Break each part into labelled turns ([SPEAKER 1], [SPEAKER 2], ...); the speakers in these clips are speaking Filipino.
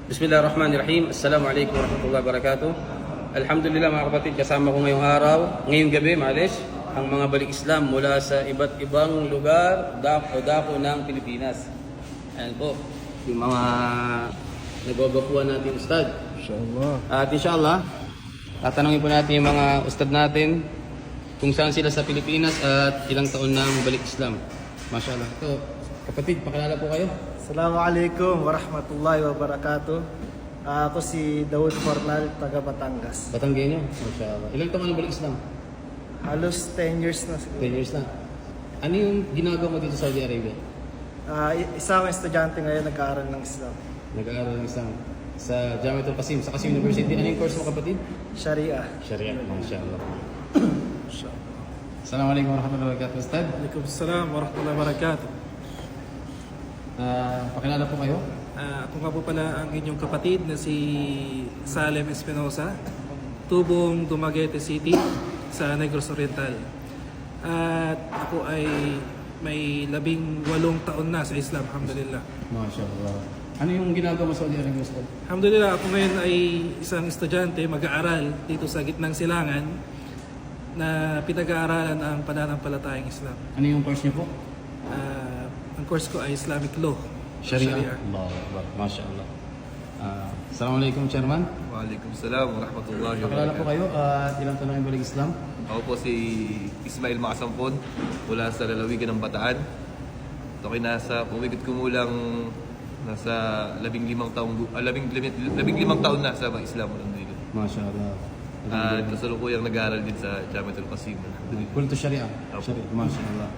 [SPEAKER 1] Bismillahirrahmanirrahim. Assalamualaikum warahmatullahi wabarakatuh. Alhamdulillah mga kapatid, kasama ko ngayong araw, ngayong gabi, ang mga balik Islam mula sa iba't ibang lugar, dako ng Pilipinas. Ayan po, yung mga nagbabakuan natin ustad.
[SPEAKER 2] Inshallah.
[SPEAKER 1] At inshallah, tatanungin po natin yung mga ustad natin kung saan sila sa Pilipinas at ilang taon nang balik Islam. Mashallah. Ito, kapatid, pakilala po kayo.
[SPEAKER 2] Assalamualaikum warahmatullahi wabarakatuh. Ako si Daud Fornal, taga Batangas.
[SPEAKER 1] Batanggenyo, mashallah. Ilang taon nang balik Islam?
[SPEAKER 2] Halos 10 years na siguro.
[SPEAKER 1] 10 years na. Ano yung ginagawa mo dito sa Saudi Arabia?
[SPEAKER 2] Isa akong estudyante ngayon nag-aaral ng Islam.
[SPEAKER 1] Nag-aaral ng Islam sa Jamiatul Qasim, sa Qasim University. Ano yung course mo kapatid?
[SPEAKER 2] Sharia.
[SPEAKER 1] Sharia, mashallah. Assalamualaikum warahmatullahi wabarakatuh, Ustad.
[SPEAKER 3] Waalaikumsalam warahmatullahi wabarakatuh.
[SPEAKER 1] Pakilala po kayo.
[SPEAKER 3] Ako nga po pala ang inyong kapatid na si Salem Espinosa, tubong Dumaguete City sa Negros Oriental. At ako ay may 18 taon na sa Islam, alhamdulillah.
[SPEAKER 1] Mashallah. Ano yung ginagawa mo sa Saudi Arabia, Ustad?
[SPEAKER 3] Alhamdulillah, ako ngayon ay isang estudyante mag-aaral dito sa gitnang silangan na pinag-aaralan ang pananampalatayang Islam.
[SPEAKER 1] Ano yung course niyo po?
[SPEAKER 3] Ang course ko ay Islamic Law.
[SPEAKER 1] Sharia. Allahu Akbar. Mashallah. Assalamualaikum, Chairman.
[SPEAKER 4] Waalaikumsalam warahmatullahi
[SPEAKER 1] Pakilala po
[SPEAKER 4] wabarakatuh.
[SPEAKER 1] kayo at ilang taon nang balik Islam?
[SPEAKER 4] Ako po si Ismail Makasampon mula sa lalawigan ng Bataan. Ito ay nasa pumigit kumulang nasa 15 taon na sa Islam.
[SPEAKER 1] Mashallah.
[SPEAKER 4] At kasalukuyang nag-aaral din sa Jamiatul Qasim.
[SPEAKER 1] Kulto Sharia.
[SPEAKER 4] Opo.
[SPEAKER 1] Sharia. Mashallah.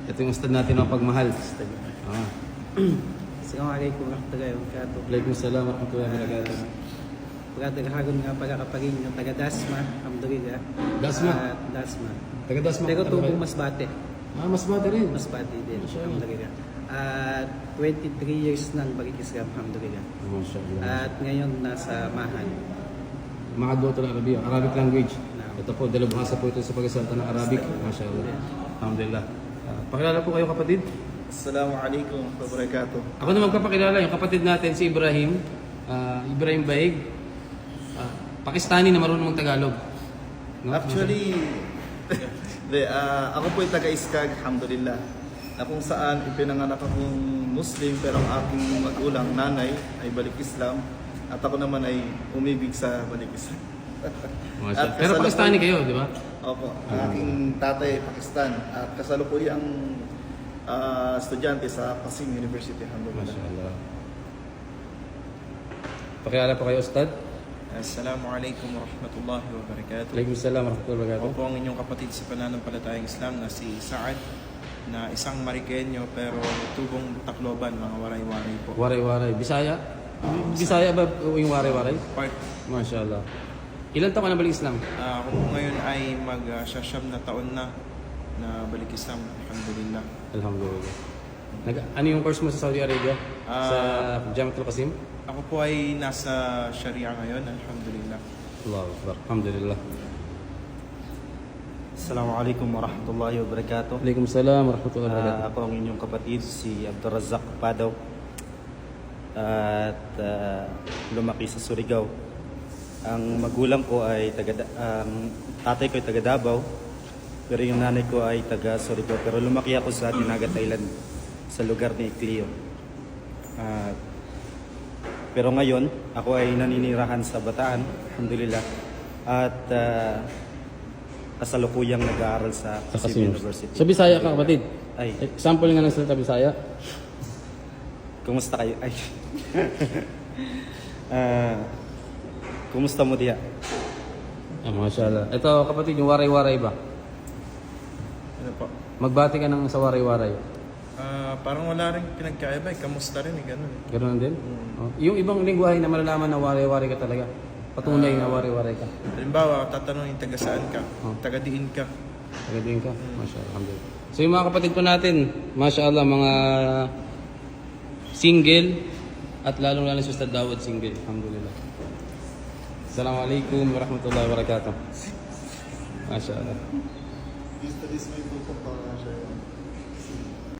[SPEAKER 1] Ito yung ustad natin ng pagmahal.
[SPEAKER 5] Assalamualaikum warahmatullahi wabarakatuh.
[SPEAKER 1] Waalaikumsalam warahmatullahi wabarakatuh.
[SPEAKER 5] Pagkatagahagon nga pagkakapaging ng taga Dasma, alhamdulillah.
[SPEAKER 1] Dasma?
[SPEAKER 5] Dasma.
[SPEAKER 1] Taga Dasma.
[SPEAKER 5] Pero tubong Masbate.
[SPEAKER 1] Masbate rin.
[SPEAKER 5] Masbate din,
[SPEAKER 1] Mashallah.
[SPEAKER 5] alhamdulillah. At 23 years nang balik Islam, alhamdulillah.
[SPEAKER 1] Mashallah.
[SPEAKER 5] At ngayon nasa Mahan.
[SPEAKER 1] Ma'adotul Arabiya, Arabic language.
[SPEAKER 5] Naam.
[SPEAKER 1] Ito po, dalawang po ito sa pagkasalita ng Arabic. Mashallah. Alhamdulillah. Pakilala po kayo kapatid.
[SPEAKER 2] Assalamualaikum warahmatullahi wabarakatuh.
[SPEAKER 1] Ako na magpapakilala, yung kapatid natin si Ibrahim. Ibrahim Baig. Pakistani na marunong Tagalog. No?
[SPEAKER 2] Actually, ako po ay taga-Iskag, alhamdulillah. Na kung saan ipinanganak akong Muslim pero ang aking magulang, nanay, ay balik Islam. At ako naman ay umibig sa balik Islam.
[SPEAKER 1] Mashallah. Pero Pakistani kayo, di ba?
[SPEAKER 2] Opo, ang aking tatay ay Pakistan at kasalukuyang estudyante sa Qasim University, alhamdulillah.
[SPEAKER 1] Mashallah. Pakilala po kayo, Ustad.
[SPEAKER 6] Assalamualaikum warahmatullahi wabarakatuh.
[SPEAKER 1] Waalaikumsalam warahmatullahi
[SPEAKER 6] Ako
[SPEAKER 1] wabarakatuh.
[SPEAKER 6] po ang inyong kapatid sa pananampalatayang Islam na si Saad, na isang Marikenyo pero tubong Tacloban, mga waray-waray po.
[SPEAKER 1] Waray-waray. Bisaya? Bisaya ba yung waray-waray?
[SPEAKER 6] Part,
[SPEAKER 1] Mashallah. Ilan taon ka na balik Islam?
[SPEAKER 6] ako po ngayon ay mag-sasyam na taon na balik Islam, alhamdulillah.
[SPEAKER 1] Alhamdulillah. Ano yung course mo sa Saudi Arabia? Sa Jamiatul Qasim?
[SPEAKER 6] Ako po ay nasa Sharia ngayon, alhamdulillah.
[SPEAKER 1] Allahu Akbar. Alhamdulillah.
[SPEAKER 7] Assalamualaikum warahmatullahi wabarakatuh.
[SPEAKER 1] Waalaikumsalam warahmatullahi wabarakatuh.
[SPEAKER 7] Ako ang inyong kapatid, si Abdul Razak Padaw. At lumaki sa Surigao. Ang magulang ko ay ang tatay ko ay taga Davao. Pero yung nanay ko ay taga Surigao. Pero lumaki ako sa Dinagat Island, sa lugar ni Iclio. Pero ngayon, ako ay naninirahan sa Bataan, alhamdulillah. At kasalukuyang nag-aaral sa Qasim University.
[SPEAKER 1] Sa Bisaya ka kapatid?
[SPEAKER 7] Ay,
[SPEAKER 1] Sample nga ng salita Bisaya.
[SPEAKER 7] kumusta kayo? Ay. Kumusta mo diya?
[SPEAKER 1] Mashallah. Ito kapatid, yung waray-waray ba?
[SPEAKER 6] Ano po?
[SPEAKER 1] Magbati ka ng sa waray-waray.
[SPEAKER 6] Parang wala rin pinagkaiba, kamusta rin, ganun.
[SPEAKER 1] Ganoon din? Oh. Yung ibang lingwahe na malalaman na waray-waray ka talaga. Patunay na waray-waray ka.
[SPEAKER 6] Halimbawa, tatanungin taga saan ka, taga diin ka.
[SPEAKER 1] Tagadiin ka? Mashallah. Alhamdulillah. So yung mga kapatid po natin, mashallah, mga single at lalong-lalong si Ustad Daud single. Alhamdulillah. Assalamualaikum warahmatullahi wabarakatuh. Mashallah.